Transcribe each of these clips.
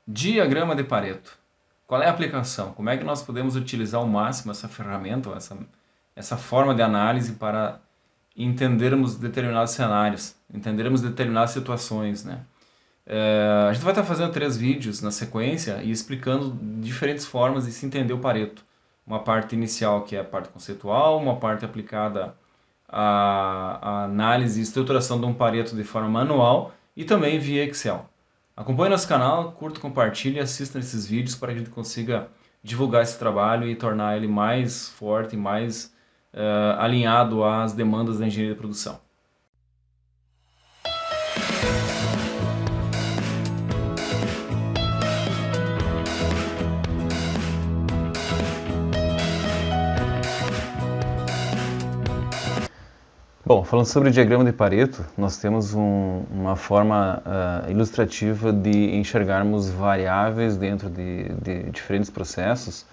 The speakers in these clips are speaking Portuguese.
Diagrama de Pareto. Qual é a aplicação? Como é que nós podemos utilizar ao máximo essa ferramenta, essa forma de análise para entendermos determinados cenários, entendermos determinadas situações, né? A gente vai estar fazendo 3 vídeos na sequência e explicando diferentes formas de se entender o Pareto. Uma parte inicial, que é a parte conceitual, uma parte aplicada à análise e estruturação de um Pareto de forma manual e também via Excel. Acompanhe nosso canal, curta, compartilhe e assista esses vídeos para que a gente consiga divulgar esse trabalho e tornar ele mais forte e mais alinhado às demandas da engenharia de produção. Bom, falando sobre o diagrama de Pareto, nós temos uma forma ilustrativa de enxergarmos variáveis dentro de diferentes processos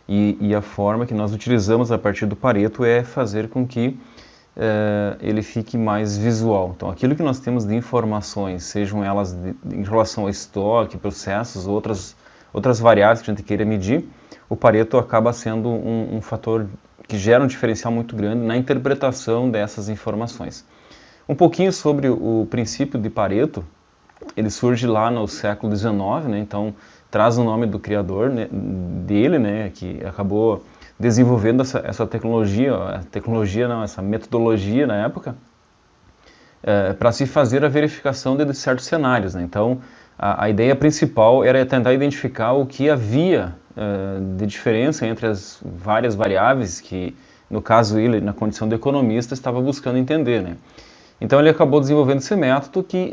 e a forma que nós utilizamos a partir do Pareto é fazer com que ele fique mais visual. Então, aquilo que nós temos de informações, sejam elas em relação a estoque, processos, outras variáveis que a gente queira medir, o Pareto acaba sendo um fator que gera um diferencial muito grande na interpretação dessas informações. Um pouquinho sobre o princípio de Pareto, ele surge lá no século XIX, né? Então traz o nome do criador, né, dele, né, que acabou desenvolvendo essa essa metodologia na época, para se fazer a verificação de certos cenários, né? Então a ideia principal era tentar identificar o que havia de diferença entre as várias variáveis que, no caso ele, na condição de economista, estava buscando entender, né? Então ele acabou desenvolvendo esse método que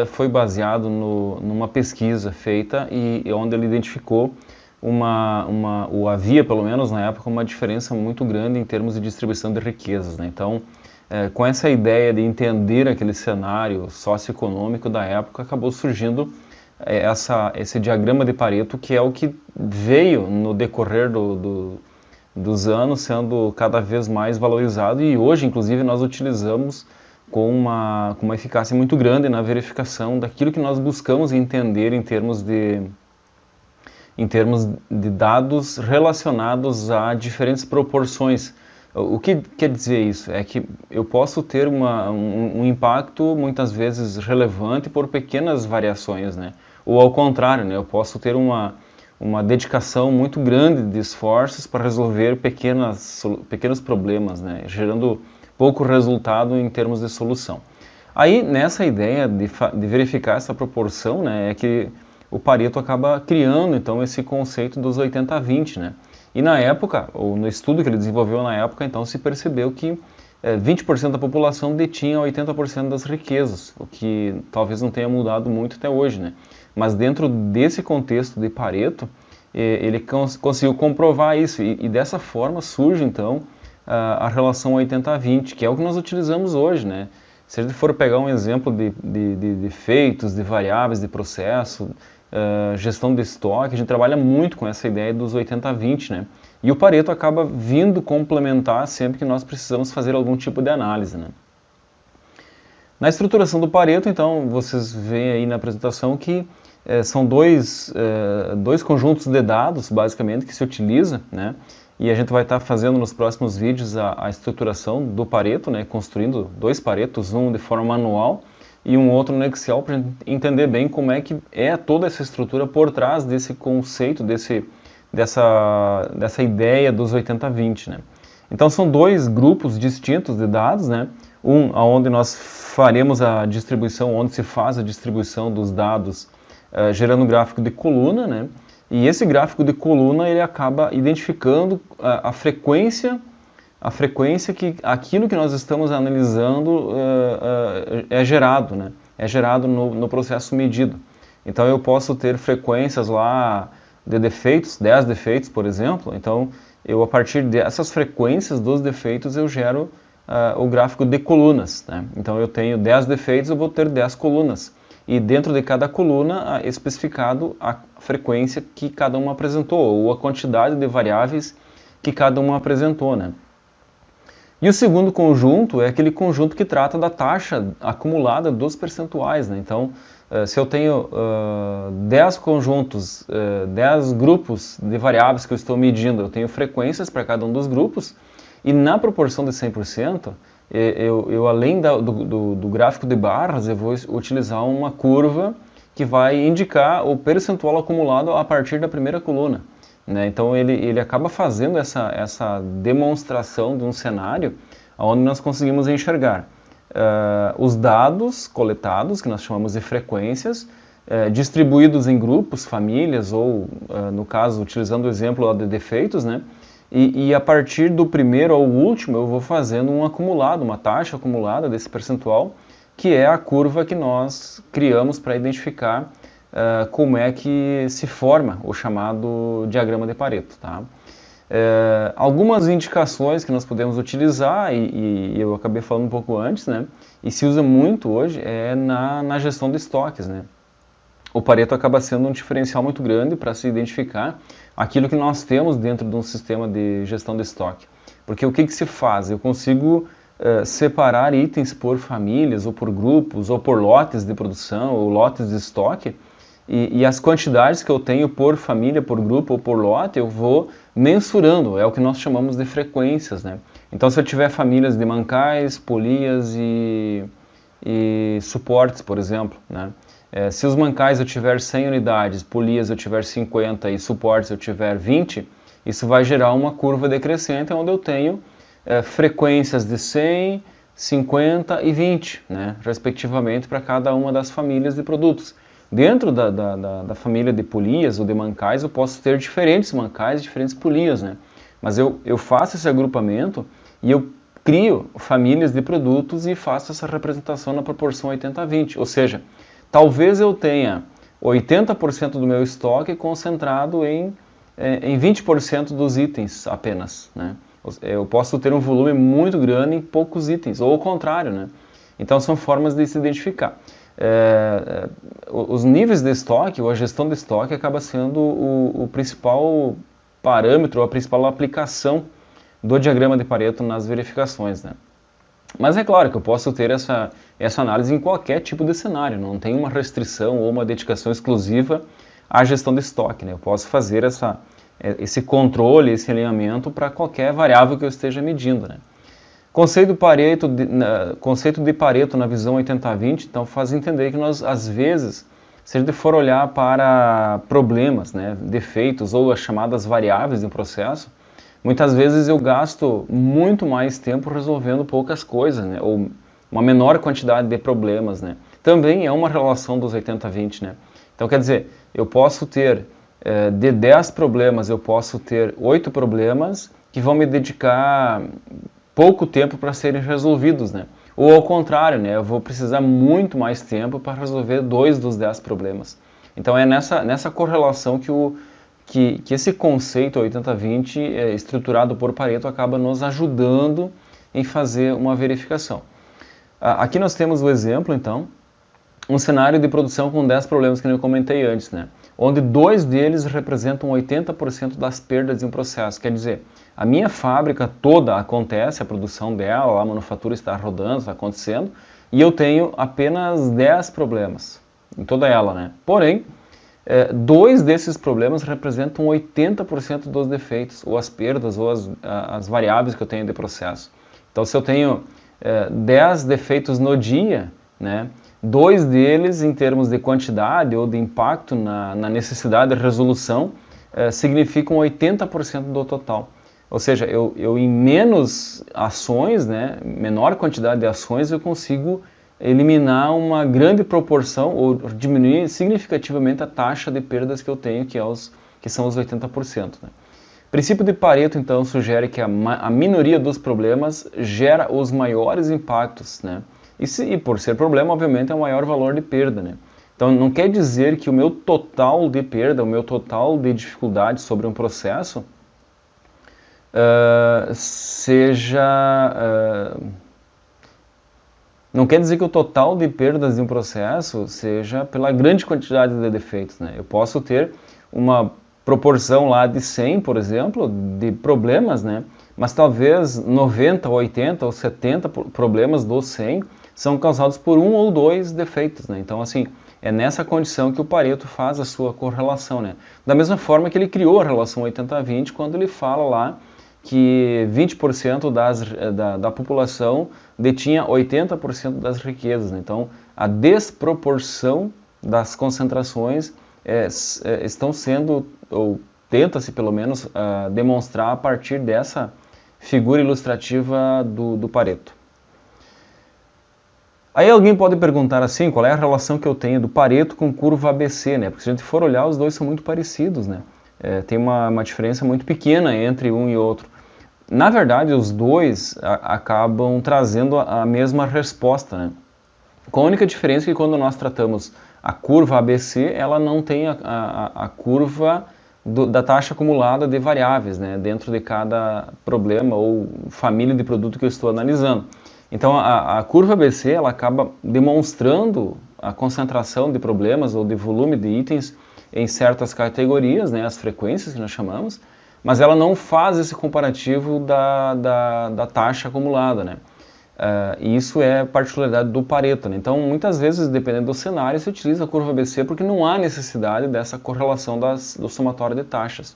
foi baseado numa pesquisa feita e onde ele identificou ou havia, pelo menos na época, uma diferença muito grande em termos de distribuição de riquezas, né? Então, com essa ideia de entender aquele cenário socioeconômico da época, acabou surgindo esse diagrama de Pareto, que é o que veio no decorrer dos anos sendo cada vez mais valorizado e hoje, inclusive, nós utilizamos com uma eficácia muito grande na verificação daquilo que nós buscamos entender em termos de dados relacionados a diferentes proporções. O que quer dizer isso? É que eu posso ter um impacto muitas vezes relevante por pequenas variações, né? Ou ao contrário, né? Eu posso ter uma dedicação muito grande de esforços para resolver pequenos problemas, né? Gerando pouco resultado em termos de solução. Aí, nessa ideia de verificar essa proporção, né, é que o Pareto acaba criando, então, esse conceito dos 80-20, né? E na época, ou no estudo que ele desenvolveu na época, então, se percebeu que 20% da população detinha 80% das riquezas, o que talvez não tenha mudado muito até hoje, né? Mas dentro desse contexto de Pareto, ele conseguiu comprovar isso, e dessa forma surge, então, a relação 80-20, que é o que nós utilizamos hoje, né? Se a gente for pegar um exemplo de efeitos, de variáveis, de processo, gestão de estoque, a gente trabalha muito com essa ideia dos 80-20, né? E o Pareto acaba vindo complementar sempre que nós precisamos fazer algum tipo de análise, né? Na estruturação do Pareto, então, vocês veem aí na apresentação que são dois conjuntos de dados, basicamente, que se utiliza, né? E a gente vai estar fazendo nos próximos vídeos a estruturação do Pareto, né? Construindo 2 Paretos, um de forma manual e um outro no Excel, para a gente entender bem como é que é toda essa estrutura por trás desse conceito, dessa ideia dos 80-20, né? Então são 2 grupos distintos de dados, né? Um onde nós faremos a distribuição, onde se faz a distribuição dos dados gerando um gráfico de coluna, né? E esse gráfico de coluna ele acaba identificando a frequência que aquilo que nós estamos analisando é gerado, né? É gerado no processo medido. Então eu posso ter frequências lá de defeitos, 10 defeitos, por exemplo. Então eu, a partir dessas frequências dos defeitos, eu gero o gráfico de colunas, né? Então eu tenho 10 defeitos, eu vou ter 10 colunas. E dentro de cada coluna é especificado a frequência que cada uma apresentou, ou a quantidade de variáveis que cada uma apresentou, né? E o segundo conjunto é aquele conjunto que trata da taxa acumulada dos percentuais, né? Então, Se eu tenho 10 conjuntos, 10 grupos de variáveis que eu estou medindo, eu tenho frequências para cada um dos grupos, e na proporção de 100%, eu além do gráfico de barras, eu vou utilizar uma curva que vai indicar o percentual acumulado a partir da primeira coluna, né? Então ele acaba fazendo essa demonstração de um cenário onde nós conseguimos enxergar os dados coletados, que nós chamamos de frequências, distribuídos em grupos, famílias, ou, no caso, utilizando o exemplo de defeitos, né? E a partir do primeiro ao último, eu vou fazendo um acumulado, uma taxa acumulada desse percentual, que é a curva que nós criamos para identificar como é que se forma o chamado diagrama de Pareto, tá? Algumas indicações que nós podemos utilizar, e eu acabei falando um pouco antes, né, e se usa muito hoje, é na gestão de estoques, né. O Pareto acaba sendo um diferencial muito grande para se identificar aquilo que nós temos dentro de um sistema de gestão de estoque. Porque o que se faz? Eu consigo separar itens por famílias, ou por grupos, ou por lotes de produção, ou lotes de estoque, e as quantidades que eu tenho por família, por grupo ou por lote, eu vou mensurando, é o que nós chamamos de frequências, né? Então, se eu tiver famílias de mancais, polias e suportes, por exemplo, né? Se os mancais eu tiver 100 unidades, polias eu tiver 50 e suportes eu tiver 20, isso vai gerar uma curva decrescente onde eu tenho frequências de 100, 50 e 20, né? Respectivamente, para cada uma das famílias de produtos. Dentro da família de polias ou de mancais, eu posso ter diferentes mancais, diferentes polias, né? Mas eu faço esse agrupamento e eu crio famílias de produtos e faço essa representação na proporção 80-20. Ou seja, talvez eu tenha 80% do meu estoque concentrado em 20% dos itens apenas, né? Eu posso ter um volume muito grande em poucos itens, ou ao contrário, né? Então são formas de se identificar. Os níveis de estoque, ou a gestão de estoque, acaba sendo o principal parâmetro, a principal aplicação do diagrama de Pareto nas verificações, né? Mas é claro que eu posso ter essa análise em qualquer tipo de cenário, não tem uma restrição ou uma dedicação exclusiva à gestão de estoque, né? Eu posso fazer esse controle, esse alinhamento para qualquer variável que eu esteja medindo, né? Conceito de Pareto na visão 80-20, então faz entender que nós, às vezes, se a gente for olhar para problemas, né, defeitos ou as chamadas variáveis de um processo, muitas vezes eu gasto muito mais tempo resolvendo poucas coisas, né, ou uma menor quantidade de problemas, né. Também é uma relação dos 80-20, né. Então, quer dizer, eu posso ter, de 10 problemas, eu posso ter 8 problemas que vão me dedicar pouco tempo para serem resolvidos, né? Ou ao contrário, né? Eu vou precisar muito mais tempo para resolver 2 dos 10 problemas. Então é nessa correlação que esse conceito 80-20 estruturado por Pareto acaba nos ajudando em fazer uma verificação. Aqui nós temos o exemplo, então, um cenário de produção com 10 problemas que eu comentei antes, né? Onde 2 deles representam 80% das perdas de um processo. Quer dizer, a minha fábrica toda acontece, a produção dela, a manufatura está rodando, está acontecendo, e eu tenho apenas 10 problemas em toda ela, né? Porém, 2 desses problemas representam 80% dos defeitos, ou as perdas, ou as variáveis que eu tenho de processo. Então, se eu tenho 10 defeitos no dia, né? 2 deles, em termos de quantidade ou de impacto na necessidade de resolução, significam 80% do total. Ou seja, eu em menos ações, né, menor quantidade de ações, eu consigo eliminar uma grande proporção ou diminuir significativamente a taxa de perdas que eu tenho, que são os 80%. Né? O princípio de Pareto, então, sugere que a minoria dos problemas gera os maiores impactos, né? E por ser problema, obviamente, é o maior valor de perda, né? Então, não quer dizer que o meu total de perda, o meu total de dificuldade sobre um processo não quer dizer que o total de perdas de um processo seja pela grande quantidade de defeitos, né? Eu posso ter uma proporção lá de 100, por exemplo, de problemas, né? Mas talvez 90, 80 ou 70 problemas dos 100 são causados por 1 ou 2 defeitos, né? Então, assim, É nessa condição que o Pareto faz a sua correlação, né? Da mesma forma que ele criou a relação 80-20 quando ele fala lá que 20% da população detinha 80% das riquezas, né? Então, a desproporção das concentrações estão sendo, ou tenta-se pelo menos, demonstrar a partir dessa figura ilustrativa do Pareto. Aí alguém pode perguntar assim, qual é a relação que eu tenho do Pareto com curva ABC, né? Porque se a gente for olhar, os dois são muito parecidos, né? Tem uma diferença muito pequena entre um e outro. Na verdade, os dois acabam trazendo a mesma resposta, né? Com a única diferença que quando nós tratamos a curva ABC, ela não tem a curva da taxa acumulada de variáveis, né? Dentro de cada problema ou família de produto que eu estou analisando. Então, a curva ABC ela acaba demonstrando a concentração de problemas ou de volume de itens em certas categorias, né, as frequências que nós chamamos, mas ela não faz esse comparativo da taxa acumulada, né? E isso é particularidade do Pareto, né? Então, muitas vezes, dependendo do cenário, se utiliza a curva ABC porque não há necessidade dessa correlação do somatório de taxas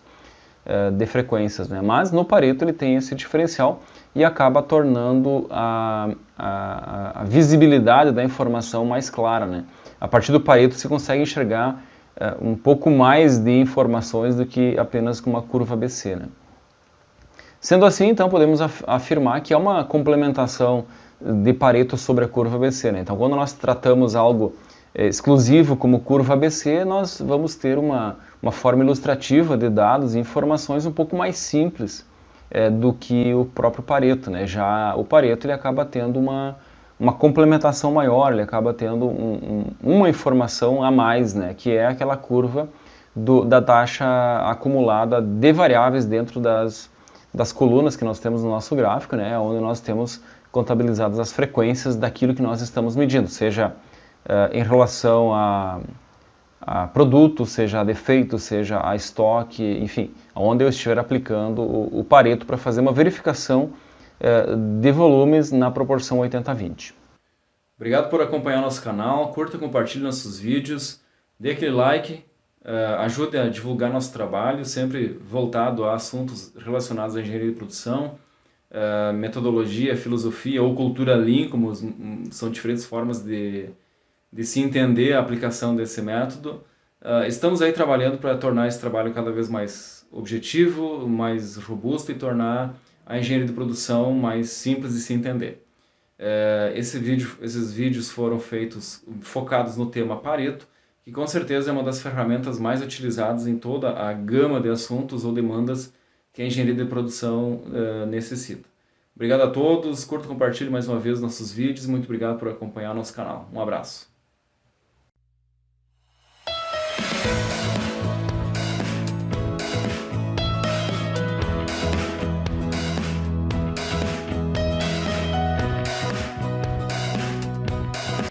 de frequências, né? Mas no Pareto ele tem esse diferencial e acaba tornando a visibilidade da informação mais clara, né? A partir do Pareto se consegue enxergar um pouco mais de informações do que apenas com uma curva ABC, né? Sendo assim, então, podemos afirmar que é uma complementação de Pareto sobre a curva ABC, né? Então, quando nós tratamos algo exclusivo como curva ABC, nós vamos ter uma forma ilustrativa de dados e informações um pouco mais simples do que o próprio Pareto, né? Já o Pareto ele acaba tendo uma complementação maior, ele acaba tendo uma informação a mais, né? Que é aquela curva da taxa acumulada de variáveis dentro das colunas que nós temos no nosso gráfico, né? Onde nós temos contabilizadas as frequências daquilo que nós estamos medindo, seja em relação a produto, seja a defeito, seja a estoque, enfim, onde eu estiver aplicando o Pareto para fazer uma verificação de volumes na proporção 80-20. Obrigado por acompanhar nosso canal, curta e compartilhe nossos vídeos, dê aquele like, ajude a divulgar nosso trabalho, sempre voltado a assuntos relacionados à engenharia de produção, metodologia, filosofia ou cultura Lean, como são diferentes formas de se entender a aplicação desse método. Estamos aí trabalhando para tornar esse trabalho cada vez mais objetivo, mais robusto e tornar a engenharia de produção mais simples de se entender. Esses vídeos foram focados no tema Pareto, que com certeza é uma das ferramentas mais utilizadas em toda a gama de assuntos ou demandas que a engenharia de produção necessita. Obrigado a todos, curta e compartilhe mais uma vez nossos vídeos, muito obrigado por acompanhar nosso canal. Um abraço.